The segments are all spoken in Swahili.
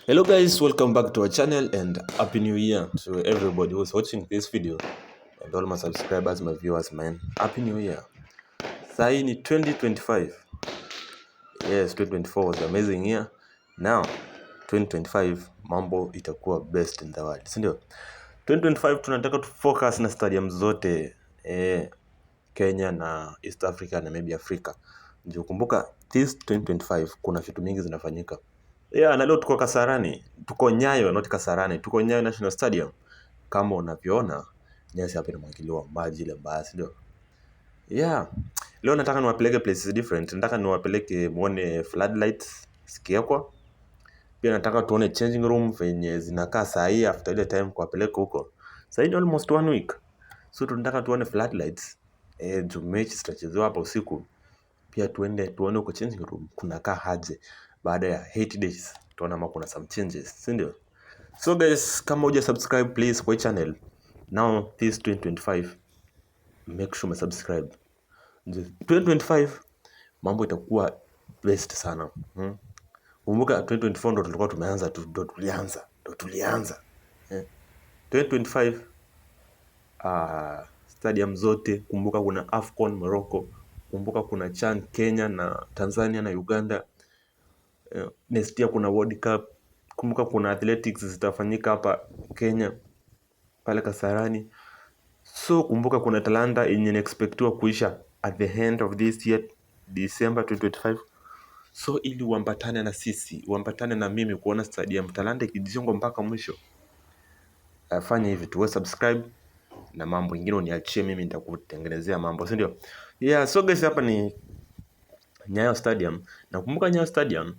Hello guys, welcome back to our channel and happy new year to everybody who's watching this video and all my subscribers, my viewers, man. Happy new year. Sahi ni 2025. Yes, 2024 was an amazing year. Now 2025 mambo itakuwa best in the world, si ndio? 2025 tunataka tu focus na stadium zote Kenya na East Africa na maybe Africa. Ndio kumbuka this 2025 kuna vitu mingi zinafanyika. Na leo tuko Kasarani, tuko Nyayo, not Kasarani, tuko Nyayo National Stadium. Kama unavyoona, nyasi hapa inamwagiliwa maji ile mbaya, ndio. Leo nataka niwapeleke places different. Nataka niwapeleke muone floodlights zikiwekwa. Pia nataka tuone changing room venye zinakaa saa hii after ile time kuwapeleka huko. Saa hii ni almost 1 week. So tunataka tuone floodlights. Mechi zitachezewa hapa usiku. Pia tuone huko changing room kunakaa aje baada ya 8 days. Tuona kama kuna some changes, si ndio? So guys, kama huja subscribe please kwa channel. Now this 2025 make sure subscribe. 2025 mambo itakuwa best sana. Kumbuka 2024 ndo tulikuwa tumeanza, ndo tulianza. 2025 stadium zote, kumbuka kuna AFCON Morocco, kumbuka kuna CHAN Kenya na Tanzania na Uganda. Next year kuna World Cup. Kumbuka kuna athletics zitafanyika hapa Kenya pale Kasarani. So kumbuka kuna Talanta yenye expectiwa kuisha at the end of this year, December 2025. So ili uambatane na sisi, uambatane na mimi kuona stadium Talanta ikijengwa mpaka mwisho, fanya hivi tuwe subscribe na mambo mengine uniachie mimi, nitakutengenezea mambo, si ndio? So guys, hapa ni Nyayo Stadium. Na kumbuka Nyayo Stadium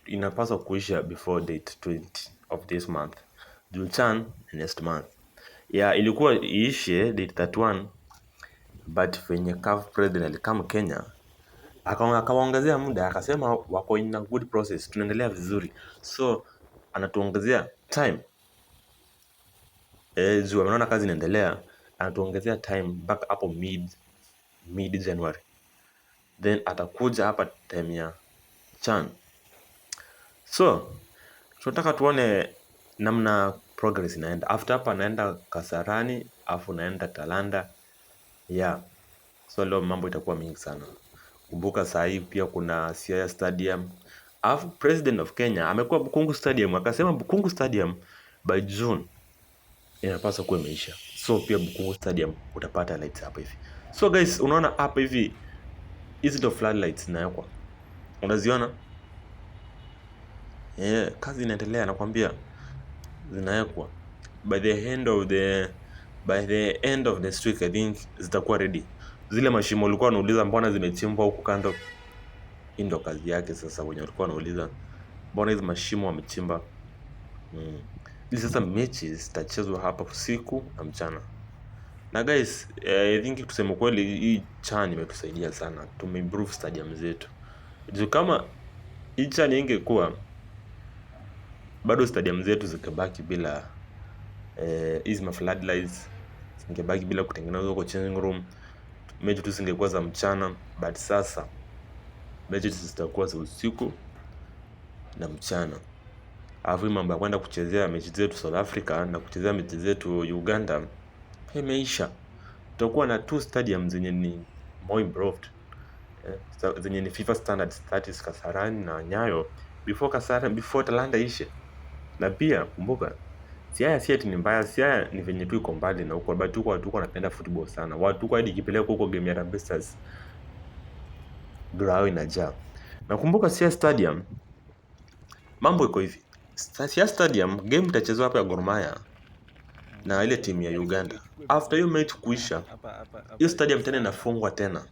inapaswa kuisha before date 20 of this month. CHAN next month. Ilikuwa iishe date 31, but venye CAF president alikama Kenya akawaongezea muda, akasema wako in a good process, tunaendelea vizuri, so anatuongezea time. Juu anaona kazi inaendelea, anatuongezea time back hapo mid January, then atakuja hapa time ya CHAN. So tunataka tuone namna progress inaenda. After hapa naenda Kasarani, afu naenda Talanta. So leo mambo itakuwa mingi sana. Kumbuka saa hii pia kuna Siaya Stadium. Afu President of Kenya amekuwa Bukungu Stadium, akasema Bukungu Stadium by June inapaswa kuwa imeisha. So pia Bukungu Stadium utapata lights hapa hivi. So guys, unaona hapa hivi hizi ndo floodlights zinawekwa. Unaziona? Kazi inaendelea, nakwambia zinawekwa. By the end of the week I think zitakuwa ready. Zile mashimo walikuwa wanauliza mbona zimechimbwa huku kando, hii ndo kazi yake sasa. Wenye walikuwa wanauliza mbona hizo mashimo wamechimba, ili sasa mechi zitachezwa hapa usiku na mchana. Na guys, I think tuseme kweli hii CHAN imetusaidia sana, tumeimprove stadium zetu. Juu kama hii CHAN ingekuwa, bado stadium zetu zikabaki bila hizi floodlights, zingebaki bila kutengenezwa huko changing room, mechi tu zingekuwa za mchana. But sasa mechi zitakuwa za usiku na mchana. Alafu mambo ya kwenda kuchezea mechi zetu South Africa na kuchezea mechi zetu Uganda imeisha. Tutakuwa na 2 stadiums zenye ni more improved, zenye ni FIFA standards, that is Kasarani na Nyayo, before Talanta ishe. Na pia kumbuka Siaya si ati ni mbaya, Siaya ni venye tu iko mbali na huko, but watu wanapenda football sana. Watu hadi ikipeleka huko game ya Harambee Stars grao inajaa. Na kumbuka Siaya Stadium mambo iko hivi. Siaya Stadium game itachezwa hapa ya Gor Mahia na ile timu ya Uganda. After hiyo match kuisha, hiyo stadium tena inafungwa tena.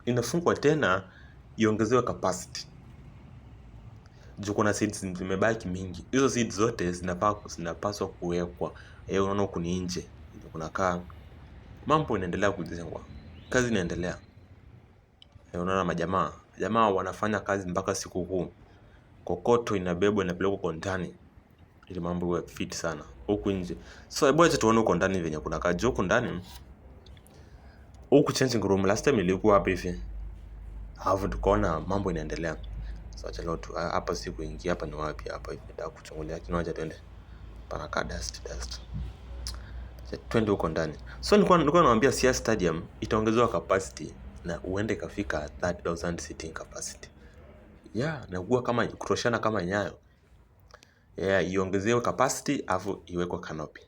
Inafungwa tena iongezewe capacity. Juu kuna seats zimebaki mingi. Hizo seats zote zinapaswa kuwekwa. Unaona huku ni nje, kunakaa. Mambo inaendelea kujengwa. Kazi inaendelea. Unaona majamaa wanafanya kazi mpaka siku huu. Kokoto inabebwa inapelekwa kwa ndani, ili mambo iwe fit sana huku nje. So hebu acha tuone huko ndani venye kunakaa. Huko ndani, huku changing room last time ilikuwa hapa hivi. Alafu tukaona mambo inaendelea. So acha leo tu hapa si kuingia hapa ni wapi hapa hivi nataka kuchungulia lakini acha twende. Panaka dust. Twende huko ndani. So nilikuwa nawaambia Siaya Stadium itaongezewa capacity na uende kafika 30,000 seating capacity. Na kuwa kama kutoshana kama Nyayo. Iongezewe capacity afu iwekwe canopy.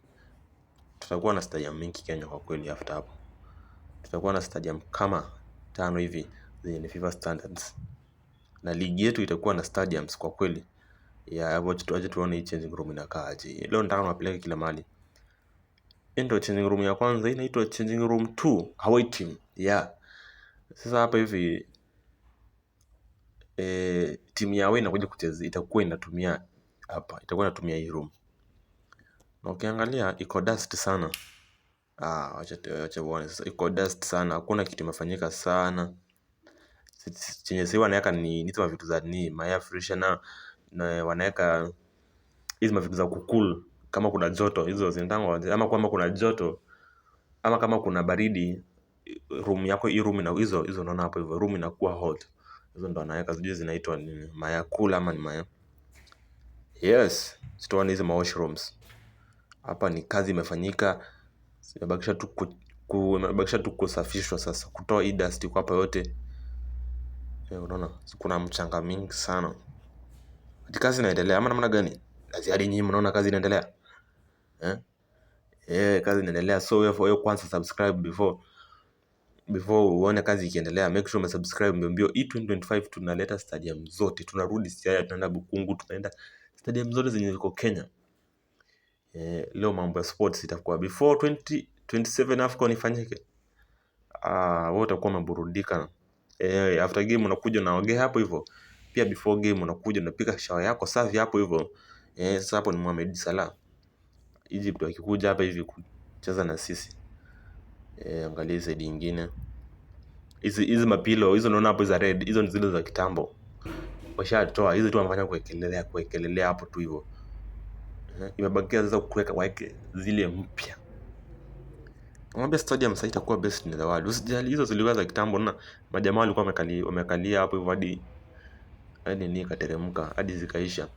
Tutakuwa na stadium mingi Kenya kwa kweli after hapo. Tutakuwa na stadium kama 5 hivi zenye ni FIFA standards. Na ligi yetu itakuwa na stadiums kwa kweli. Aje tuone hii changing room inakaa aje. Leo nataka niwapeleke kila mahali. Hii ndio changing room ya kwanza, hii inaitwa changing room 2, away team. Sasa hapa hivi timu ya away inakuja kucheza, itakuwa inatumia hapa, itakuwa inatumia hii room. Na ukiangalia iko dust sana. Acha uone sasa iko dust sana, hakuna kitu imefanyika sana. Chenye sasa wanaweka ni hizo vitu za air freshener na wanaweka hizo vitu za kukul kama kuna joto, hizo zinatangwa ama kama kuna joto ama kama kuna baridi room yako, hii room na hizo unaona hapo hivyo room inakuwa hot. Hizo ndo anaweka sijui zinaitwa nini, maya cool ama ni maya. Sitoani hizo washrooms. Hapa ni kazi imefanyika. Imebakisha tu kusafishwa sasa, kutoa hii dust iko hapa yote. Unaona kuna mchanga mingi sana. Kazi inaendelea ama namna gani? Hadi nyinyi mnaona kazi inaendelea? Kazi inaendelea. So wewe kwanza subscribe before uone kazi ikiendelea. Make sure umesubscribe mbio. Hii 2025 tunaleta stadium zote. Tunarudi Siaya, tunaenda Bukungu, tunaenda stadium zote zenye ziko Kenya. Leo mambo ya sports itakuwa before 2027 AFCON ifanyike. Wewe utakuwa umeburudika. After game unakuja unaogea hapo hivyo. Pia before game unakuja unapika shower yako safi hapo hivyo. Sasa hapo ni Mohamed Salah. Egypt wakikuja hapa hivi kucheza na sisi. Angalia side nyingine. Hizi mapilo, hizo unaona hapo za red, hizo ni zile za kitambo. Washatoa hizo tu wanafanya kuwekelelea hapo tu hivyo. Imebakia sasa kuweka wake zile mpya. Ngombe stadium sasa itakuwa best in the world. Usijali hizo zilikuwa za kitambo na majamaa walikuwa wamekalia hapo hivyo hadi ni kateremka hadi zikaisha.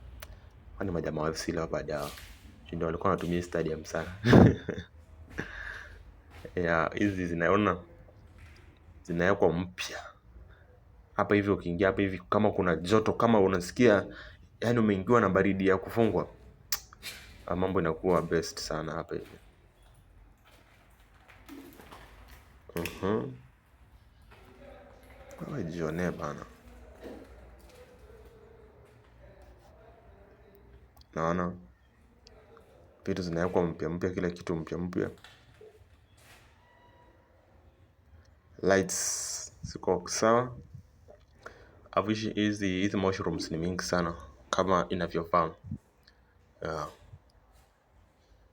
Kwani majamaa wa FC la baada yao ndio walikuwa wanatumia stadium sana. Hizi zinawekwa mpya. Hapa hivi ukiingia hapa hivi kama kuna joto, kama unasikia yani umeingiwa na baridi ya kufungwa, mambo inakuwa best sana hapa hivi. Jione bana. Naona vitu zinawekwa mpya, kila kitu mpya. Lights ziko sawa. Avishi hizi mushrooms ni mingi sana kama inavyofaa.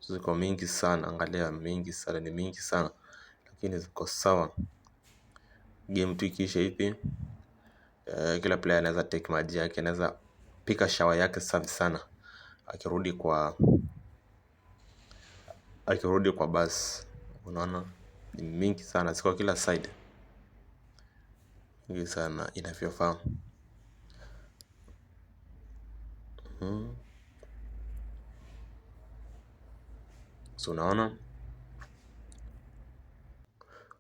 Ziko mingi sana, angalia mingi sana, ni mingi sana. Lakini ziko sawa. Game tu ikiisha hivi, kila player anaweza take maji yake, anaweza pika shower yake safi sana. Akirudi kwa bus. Unaona ni mingi sana, ziko kila side. Mingi sana inavyofaa. So unaona,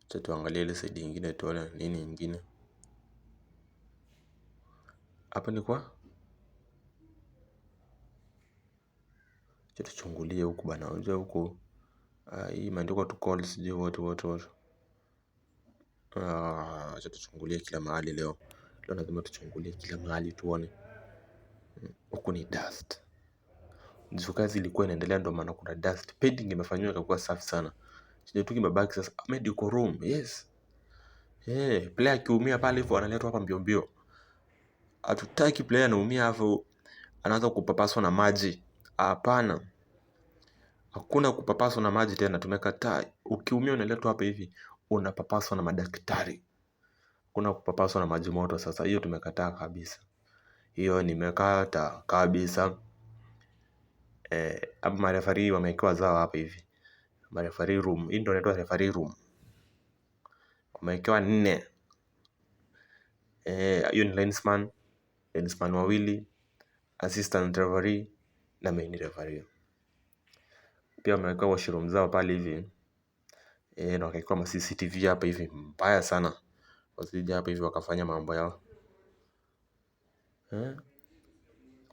acha tuangalie ile side nyingine tuone nini nyingine. Hapa ni kwa acha tuchungulie huku bana, unajua huku hii imeandikwa tu call sijui what. Acha tuchungulie kila mahali leo. Lazima tuchungulie kila mahali tuone. Huku ni dust. Ndizo kazi ilikuwa inaendelea ndio maana kuna dust. Painting imefanywa ikakuwa safi sana. Chenye tu kimebaki sasa medical room. Yes. Player akiumia pale hivyo analetwa hapa mbio. Hatutaki player anaumia hapo anaanza kupapaswa na maji. Hapana. Hakuna kupapaswa na maji tena, tumekataa. Ukiumia unaletwa hapa hivi unapapaswa na madaktari. Hakuna kupapaswa na maji moto sasa, hiyo tumekataa kabisa. Hiyo nimekata kabisa. Hapa marefari wamewekewa zao hapa hivi. Marefari room, hii ndio inaitwa referee room. Wamewekewa 4. Hiyo ni linesman wawili, assistant referee na main referee. Pia wameweka washroom zao pale hivi. Na wakaekwa CCTV hapa hivi mbaya sana. Wasije hapa hivi wakafanya mambo yao.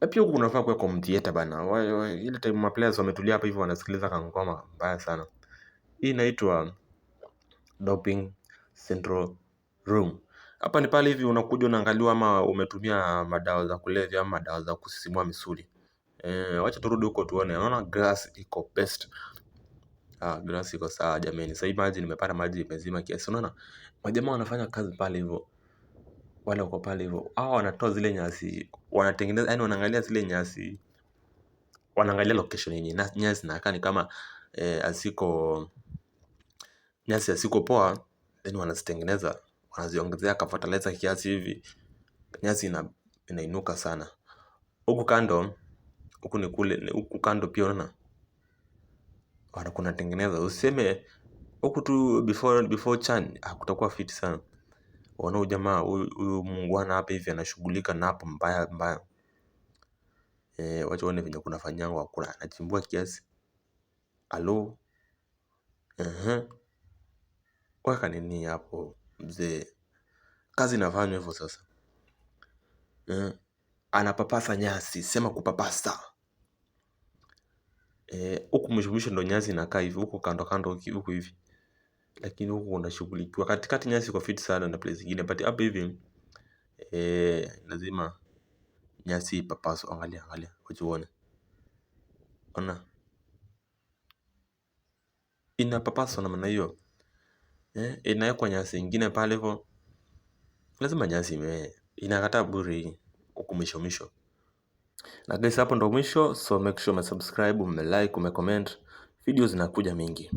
Pia huku kunafaa kuwekwa theater bana. Ile time ma players wametulia hapa hivi wanasikiliza kangoma mbaya sana. Hii inaitwa doping central room. Hapa ni pale hivi unakuja unaangaliwa ama umetumia madawa za kulevya ama madawa za kusisimua misuli. Wacha turudi huko tuone. Naona grass iko best. Grass iko sawa jameni. Sasa maji nimepata maji imezima kiasi. Unaona majamaa wanafanya kazi pale hivyo. Wale wako pale hivyo. Wanatoa zile nyasi, wanatengeneza, yani wanaangalia zile nyasi. Wanaangalia location yenye nyasi zinakaa ni kama nyasi haziko poa, then wanazitengeneza, wanaziongezea ka fertilizer kiasi hivi. Nyasi inainuka sana. Huku kando, huku kando pia unaona kunatengeneza. Useme huku tu before chan kutakuwa fit sana. Wana huyu jamaa huyu muungwana hapa hivi anashughulika na hapo mbaya. Wacha uone venye kunafanyangwa, kuna anachimbua kiasi. Alo. Weka nini hapo mzee. Kazi inafanywa hivyo sasa. Anapapasa nyasi, sema kupapasa. Huku mwisho ndo nyasi inakaa hivi, huku kando huku hivi. Lakini huku unashughulikiwa. Katikati nyasi iko fit sana na place zingine, but hapa hivi lazima nyasi ipapaswe. Angalia wacha uone. Ona. Inapapaswa namna hiyo. Inawekwa nyasi ingine pale hivyo. Lazima nyasi imee. Inakataa bure hii huku mwisho. Na guys, hapo ndo mwisho, so make sure umesubscribe, umelike, umecomment. Videos zinakuja mingi.